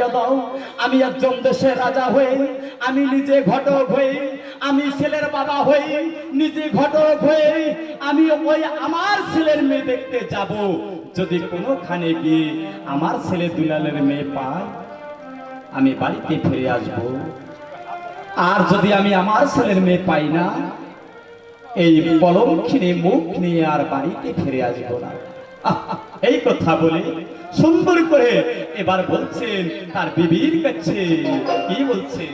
সাজাইয়া দাও। আমি একজন দেশের রাজা হয়ে, আমি নিজে ঘটক হয়ে, আমি ছেলের বাবা হয়ে, নিজে ঘটক হয়ে আমি ওই আমার ছেলের মেয়ে দেখতে যাব। যদি কোনোখানে গিয়ে আমার ছেলে দুলালের মেয়ে পাই, আমি বাড়িতে ফিরে আসব। আর যদি আমি আমার ছেলের মেয়ে পাই না, এই পলঙ্কিনী মুখ নিয়ে আর বাড়িতে ফিরে আসব না। এই কথা বলে সুন্দর করে এবার বলছেন তার বিবির কাছে। কি বলছেন?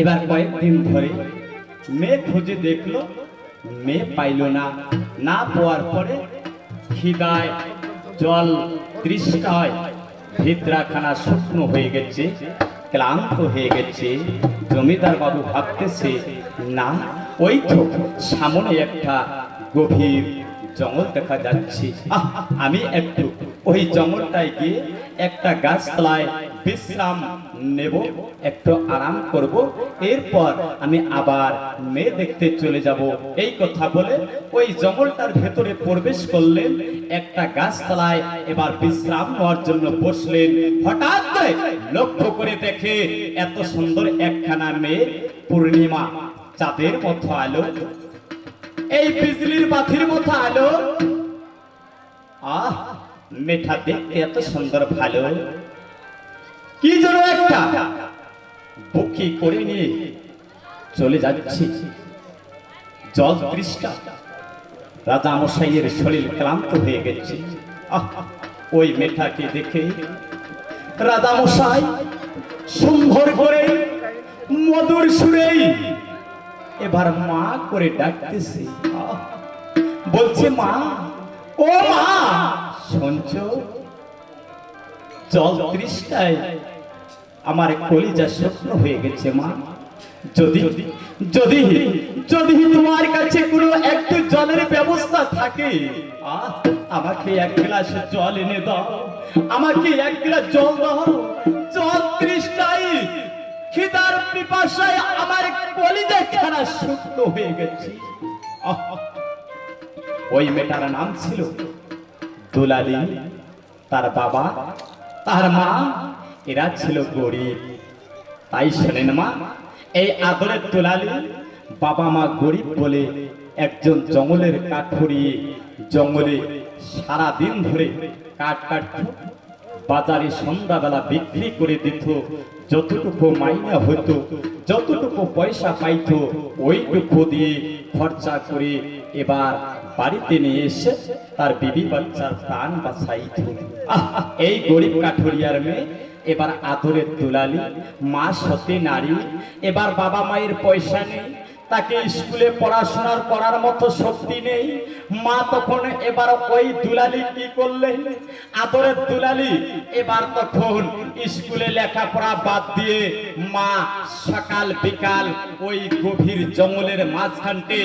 এবার কয়েকদিন ধরে মেয়ে খুঁজে দেখলো, মেয়ে পাইল না। না পাওয়ার পরে খিদায় জল তৃষ্ণায় ভিতরাখানা শুকনো হয়ে গেছে, ক্লান্ত হয়ে গেছে। জমিদার বাবু ভাবতেছে, না ওই তো সামনে একটা গভীর জঙ্গল দেখা যাচ্ছে, আমি একটু ওই জঙ্গলটায় গিয়ে একটা গাছতলায় বিশ্রাম নেব, একটু আরাম করব, এরপর আমি আবার মেয়ে দেখতে চলে যাব। এই কথা বলে ওই জঙ্গলটার ভেতরে প্রবেশ করলেন, একটা গাছতলায় এবার বিশ্রাম নেওয়ার জন্য বসলেন। হঠাৎ করে লক্ষ্য করে দেখে এত সুন্দর একখানা মেয়ে, পূর্ণিমা চাঁদের মতো আলো, এই বিজলির বাতির মতো আলো। মেয়েটা দেখতে এত সুন্দর, ভালো, কি যেন একটা বুকি করে নিয়ে চলে যাচ্ছে। জল তৃষ্ণা, রাজা মশাইয়ের শরীর ক্লান্ত হয়ে গেছে। ওই মেয়েটাকে দেখে রাজা মশাই সুন্দর করে মধুর সুরে এবার মা করে ডাকতেছে, বলছে, মা, ও মা, শুনছো? জল তৃষ্ণায় আমার কলিজা শুকনো হয়ে গেছে মা। যদি যদি যদি তোমার কাছে কোনো একটু জলের ব্যবস্থা থাকে, আমাকে এক গ্লাস জল এনে দাও, আমাকে এক গ্লাস জল দাও। জল তৃষ্ণায় খিদার পিপাসায় আমার কলিজা খানা শুকনো হয়ে গেছে। ওই মেয়েটার নাম ছিল দুলালী। তার বাবা তার মা এরা ছিল গরিব। তাই শোনেন মা, এই আদরের দুলালী বাবা মা গরিব বলে একজন জঙ্গলের কাঠুরিয়ে জঙ্গলে সারা দিন ধরে কাঠ কাটত, বাজারে সন্ধ্যাবেলা বিক্রি করে দিত। যতটুকু মাইনা হতো, যতটুকু পয়সা পাইত, ওইটুকু দিয়ে খরচা করে এবার বাড়িতে নিয়ে এসে তার বিবি বাচ্চার প্রাণ বাঁচাইত। এই গরিব কাঠুরিয়ার মেয়ে এবার আদরের দুলালী, মা সতী নারী। এবার বাবা মায়ের পয়সা নেই, তাকে স্কুলে পড়াশোনার করার মতো শক্তি নেই। মা তখন এবার ওই দুলালী কি করলেন, আদরের দুলালী এবার তখন স্কুলে লেখাপড়া বাদ দিয়ে মা সকাল বিকাল ওই গভীর জঙ্গলের মাঝখানতে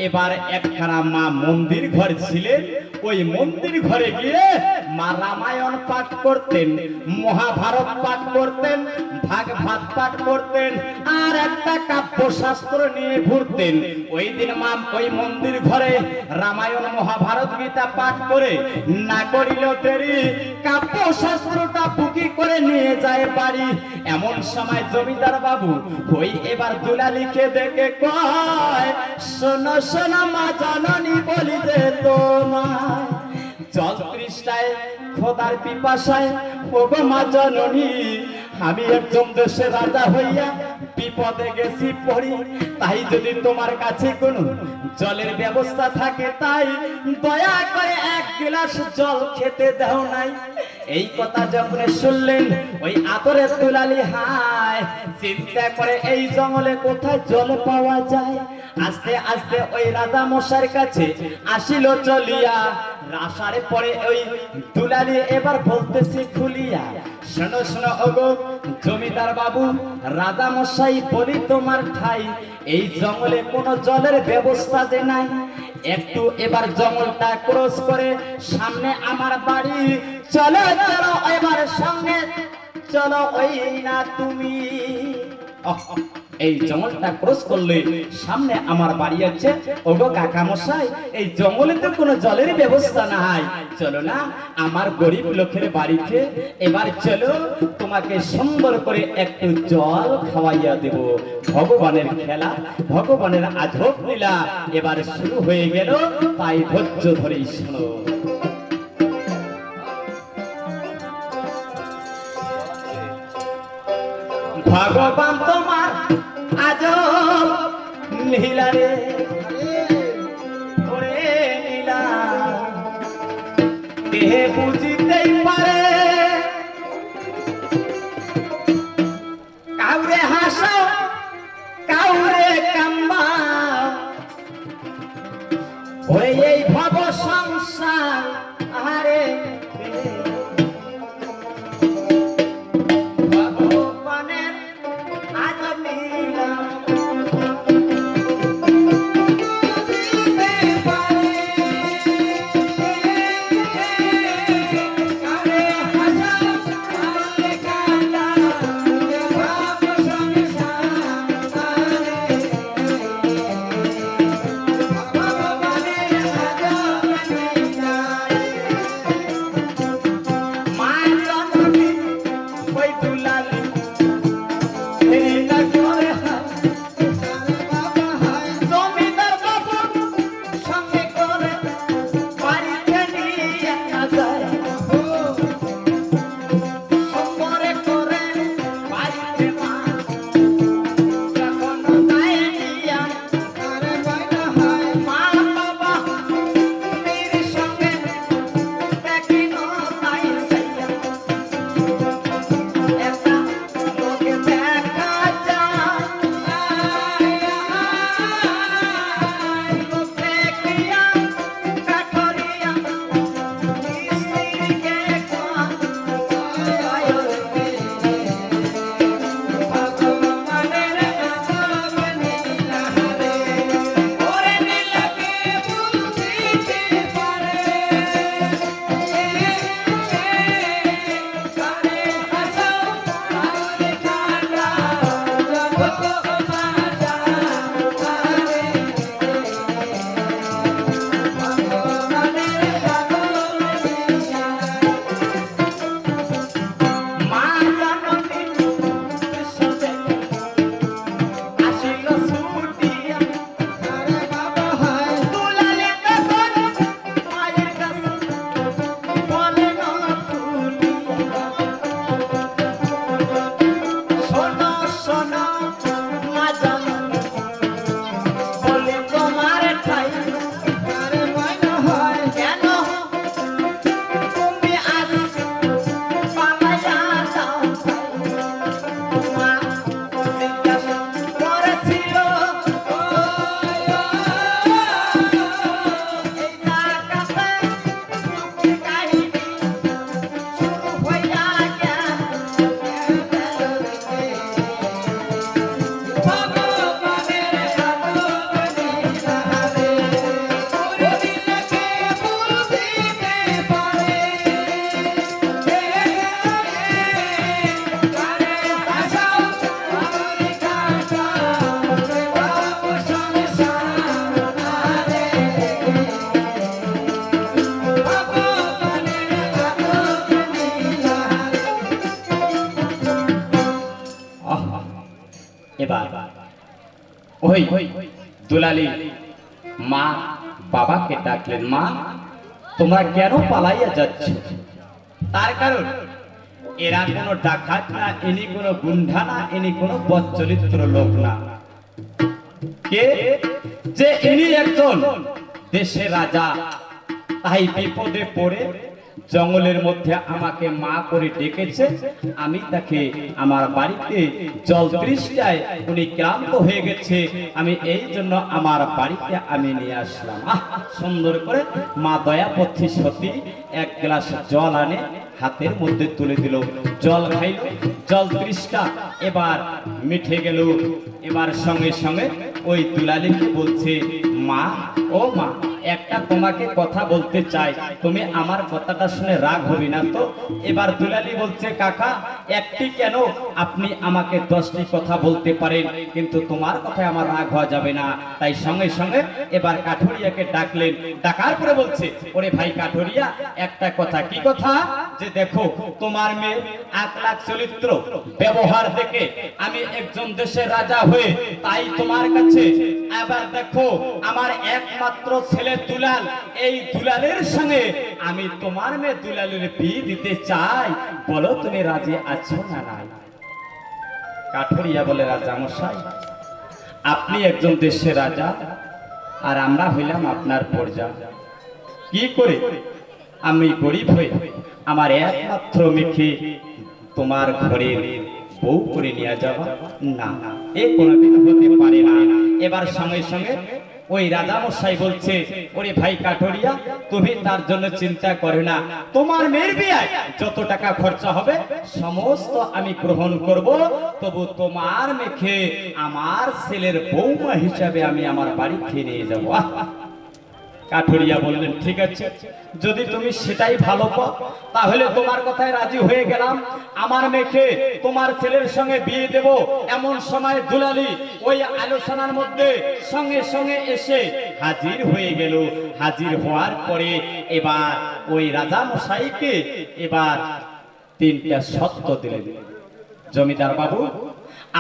এবার একখানা মা মন্দির ঘর ছিলেন। ওই মন্দির ঘরে গিয়ে মা রামায়ণ পাঠ করতেন, মহাভারত পাঠ করতেন, ভাগবত পাঠ করতেন, আর একটা কাব্যশাস্ত্র নিয়ে ঘুরতেন। ওই দিন মা ওই মন্দির ঘরে রামায়ণ মহাভারত গীতা পাঠ করে না করিল দেরি, কাব্যশাস্ত্রটা বুকি করে নিয়ে যায় বাড়ি। এমন সময় জমিদার বাবু ওই এবার দুলালীকে দেখে কয়, শোনো শোনো মা জননী বলি যে তোমায় জল তৃষ্ণায় খোদার পিপাসায়, ওগো মা জননী আমি একজন দেশের রাজা হইয়া বিপদে গেছি পড়ি। তাই যদি তোমার কাছে কোনো জলের ব্যবস্থা থাকে, তাই দয়া করে এক গ্লাস জল খেতে দাও নাই। এই কথা যখন শুনলেন ওই আদরের দুলালী হায় চিন্তা করে এই জঙ্গলে কোথায় জল পাওয়া যায়। আস্তে আস্তে ওই রাজা মশাইয়ের কাছে আসিল চলিয়া। আসার পরে ওই দুলালী এবার বলতেছে খুলিয়া, শোনো শোনো ওগো জমিদার বাবু, রাজা মশাই বলি তোমার ঠাই এই জঙ্গলে কোনো জলের ব্যবস্থা যে নাই। একটু এবার জঙ্গলটা ক্রস করে সামনে আমার বাড়ি চলো চলো, এবার সঙ্গে চলো ওই না তুমি। এই জঙ্গলটা ক্রস করলে সামনে আমার বাড়ি আছে। ওগো কাকা মশাই, এই জঙ্গলে তো কোনো জলের ব্যবস্থা নাই, চলো না আমার গরিব লোকের বাড়িতে। এবার চলো তোমাকে সুন্দর করে একটু জল খাওয়াইয়া দেব। ভগবানের খেলা, ভগবানের আজব লীলা এবার শুরু হয়ে গেল, তাই ধৈর্য ধরেই শোনো। ভগবান তোমার আজব লীলা রে, ওরে লীলা কে বুঝিতেই পারে। কাউরে হাসাও কাউরে কাম্বাও, ওরে এই ভব সংসার আরে এবার ওই দুলালী মা বাবাকে ডাকলেন, মা তোমরা কেন পালাইয়া যাচ্ছ? তার কারণ এরা কোনো ডাকাত না, ইনি কোনো গুন্ডা না, ইনি কোনো বদচরিত্র লোক না। কে যে ইনি একজন দেশের রাজা, তাই বিপদে পড়ে জঙ্গলের মধ্যে আমাকে মা করে ডেকেছে। আমি তাকে আমার বাড়িতে জল তৃষ্ণায় উনি ক্লান্ত হয়ে গেছে, আমি এই জন্য আমার বাড়িতে আমি নিয়ে আসলাম। সুন্দর করে মা দয়াপথী সতী এক গ্লাস জল আনে হাতের মধ্যে তুলে দিল, জল খাইল, জল তৃষ্ণা এবার মিঠে গেল। এবার সঙ্গে সঙ্গে ওই দুলালীকে বলছে, মা ও মা একটা তোমাকে কথা বলতে চাই, তুমি আমার কথাটা শুনে রাগ হবি না তো? এবার দুলালী বলছে, কাকা একটি কেন, আপনি আমাকে 10টি কথা বলতে পারেন, কিন্তু তোমার কথায় আমার রাগ হওয়া যাবে না। তাই সঙ্গে সঙ্গে এবার কাঠুরিয়াকে ডাকলেন, ডাকার পরে বলছে, ওরে ভাই কাঠুরিয়া একটা কথা। কি কথা? যে দেখো তোমার মেয়ে আকলাক চরিত্র ব্যবহার দেখে আমি একজন দেশের রাজা হয়ে তাই তোমার কাছে, এবার দেখো আমার একমাত্র ছেলে দুলাল, এই দুলালের সঙ্গে আমি তোমার মেয়ে দুলালের বিয়ে দিতে চাই, বলো তুমি রাজি আছো না নাই? কাঠুরিয়া বলে, রাজা মশাই আপনি একজন দেশের রাজা আর আমরা হইলাম আপনার প্রজা, কি করে আমি গরিব হয়ে আমার একমাত্র মেয়েকে তোমার ঘরের বউ করে নিয়ে যাওয়া, না এ কোনোদিন হতে পারে না। এবার সঙ্গে সঙ্গে ওই রাজা মশাই বলছে, ওরে ভাই কাঠুরিয়া তুমি তার জন্য চিন্তা করে না, তোমার মেয়ের বিয়ায় যত টাকা খরচা হবে সমস্ত আমি গ্রহণ করব, তবু তোমার মেয়েকে আমার ছেলের বৌমা হিসাবে আমি আমার বাড়িতে নিয়ে যাব। কাঠুরিয়া বললেন, ঠিক আছে যদি তুমি সেটাই ভালো পাও তাহলে তোমার কথায় রাজি হয়ে গেলাম, আমার মেয়েকে তোমার ছেলের সঙ্গে বিয়ে দেব। এমন সময় দুলালী ওই আলোচনার মধ্যে সঙ্গে সঙ্গে এসে হাজির হয়ে গেল। হাজির হওয়ার পরে এবার ওই রাজা মশাইকে এবার 3টা শর্ত দিলেন, জমিদার বাবু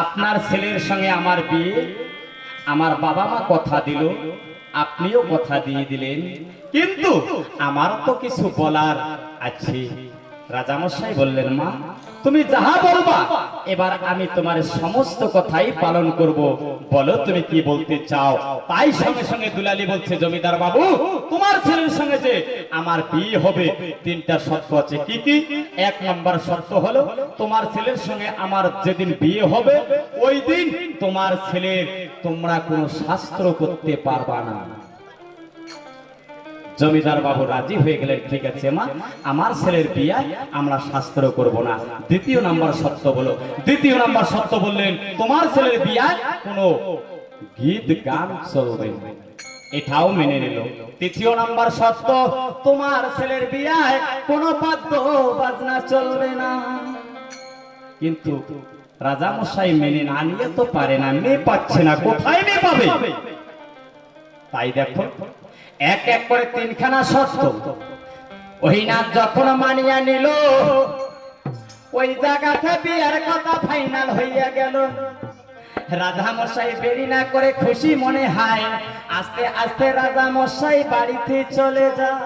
আপনার ছেলের সঙ্গে আমার বিয়ে, আমার বাবা মা কথা দিল, আপনিও কথা দিয়ে দিলেন, কিন্তু আমার তো কিছু বলার আছে। রাজামশাই বললেন, মা তুমি যাহা বলবা এবার আমি তোমার সমস্ত কথাই পালন করব, বলো তুমি কি বলতে চাও? তাই সঙ্গে সঙ্গে দুলালী বলছে, জমিদার বাবু তোমার ছেলের সঙ্গে যে আমার বিয়ে হবে 3টা শর্ত আছে। কি কি? 1 নম্বর শর্ত হলো তোমার ছেলের সঙ্গে আমার যেদিন বিয়ে হবে ওই দিন তোমার ছেলের তোমরা কোনো শাস্ত্র করতে পারবা না। জমিদার বাবু রাজি হয়ে গেলেন, ঠিক আছে মা আমার ছেলের বিয়ায় আমরা শাস্ত্র করব না। 2 নম্বর শর্ত বলো। 2 নম্বর শর্ত বললেন, তোমার ছেলের বিয়ায় কোনো গীত গান চলবে না, এটাও মেনে নিল। 3 নম্বর শর্ত, তোমার ছেলের বিয়ায় কোনো বাদ্য বাজনা চলবে না। কিন্তু রাজা মশাই মেনে না নিয়ে তো পারে না, মেয়ে পাচ্ছে না, কোথায় মেয়ে পাবে? তাই দেখো এক এক করে 3খানা শর্ত ওই না যখন মানিয়া নিল, ওই জায়গাতে বিয়ার কথা ফাইনাল হইয়া গেল। রাজা মশাই দেরি না করে খুশি মনে হয় আস্তে আস্তে রাজা মশাই বাড়িতে চলে যায়।